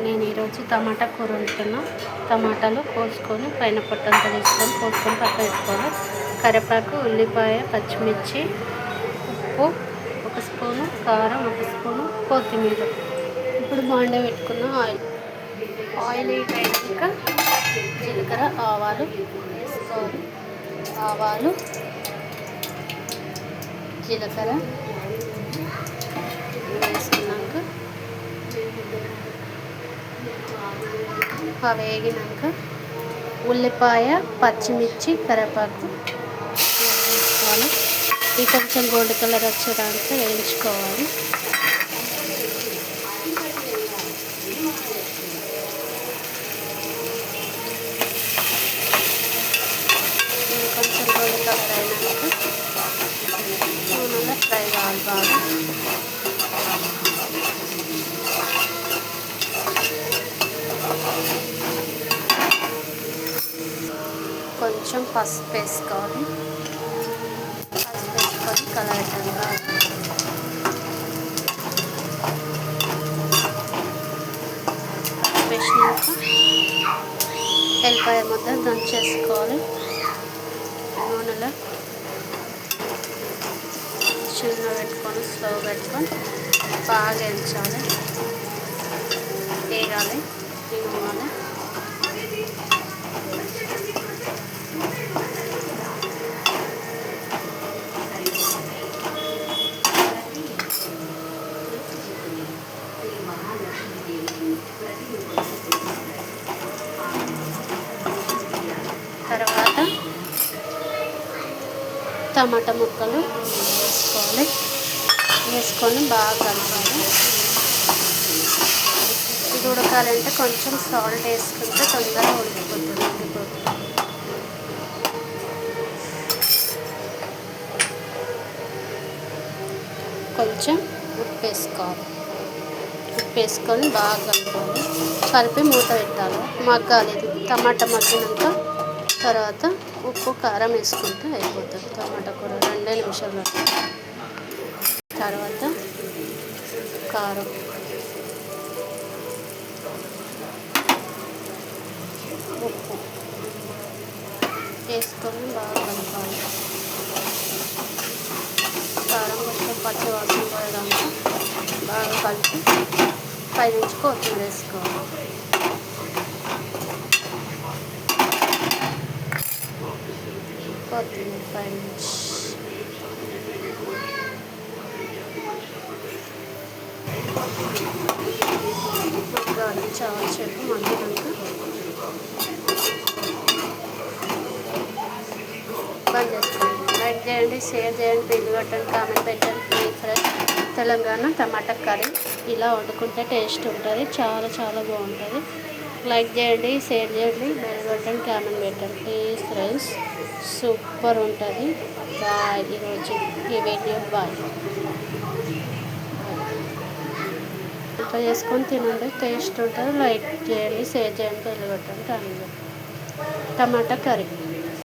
నేను ఈరోజు టమాటా కూర వండుతున్నా. టమాటాలు కోసుకొని పైన పొట్టంతా తీసుకొని కోసుకొని పక్కన పెట్టుకోవాలి. కరివేపాకు, ఉల్లిపాయ, పచ్చిమిర్చి, ఉప్పు, 1 స్పూను కారం, 1 స్పూను కొత్తిమీర. ఇప్పుడు బాండే పెట్టుకున్న ఆయిల్ హీట్ అయ్యాక జీలకర్ర, ఆవాలు వేసుకోవాలి. ఆవాలు, జీలకర్ర వేసుకున్నాక అవి వేగినాక ఉల్లిపాయ, పచ్చిమిర్చి, కరివేపాకు వేసుకోవాలి. ఇది కొంచెం గోల్డ్ కలర్ వచ్చేదాకా వేయించుకోవాలి. కొంచెం గోల్డ్ కలర్ అయినాక నూనెలో ఫ్రై కావాలి బాగా. కొంచెం పసుపు వేసుకోవాలి. పసుపు వేసుకొని కలగటంగా వేసినాక ఎల్లిపాయ ముద్ద దంచేసుకోవాలి. నూనెలో చిన్న పెట్టుకొని స్లో పెట్టుకొని బాగా వేయించాలి. వేయాలి ఈ నూనె. తర్వాత టమాటా ముక్కలు వేసుకోవాలి. వేసుకొని బాగా కలపాలి. ఇది ఉడకాలంటే కొంచెం సాల్ట్ వేసుకుంటే తొందరగా ఉడికిపోతుంది. కొంచెం ఉప్పు వేసుకోవాలి. ఉప్పు వేసుకొని బాగా కలపాలి. కలిపి మూత పెట్టాలి. మగ్గాలి. టమాటా మగ్గినాక తర్వాత ఉప్పు, కారం వేసుకుంటే అయిపోతుంది టమాటా కూర. 2 నిమిషాలు. తర్వాత కారం, ఉప్పు వేసుకొని బాగా కలపాలి. కారం కొంచెం పచ్చి వాసన పోయేదాకా బాగా కలిపి పైనుంచి కొత్తిమీర వేసుకోవాలి. కొత్తిమీర పైనుంచి మగ్గాలి. చాలా సేపు మగ్గినాక బంద్ చేసుకోండి. లైక్ చేయండి, షేర్ చేయండి, బిల్ కొట్టండి, కామెంట్ పెట్టండి. ప్లీజ్ తెలంగాణ టమాటా కర్రీ ఇలా వండుకుంటే టేస్ట్ ఉంటుంది. చాలా చాలా బాగుంటుంది. లైక్ చేయండి, షేర్ చేయండి, బెల్ కొట్టండి, కామెంట్ పెట్టండి. ప్లీజ్ ఫ్రెండ్స్, సూపర్ ఉంటుంది. బాయ్. ఈరోజు ఈ వీడియో బాయ్. ఇంట్లో చేసుకొని తినండి, టేస్ట్ ఉంటుంది. లైక్ చేయండి, షేర్ చేయండి, బెల్ కొట్టండి, కామెంట్ పెట్టండి. టమాటా కర్రీ.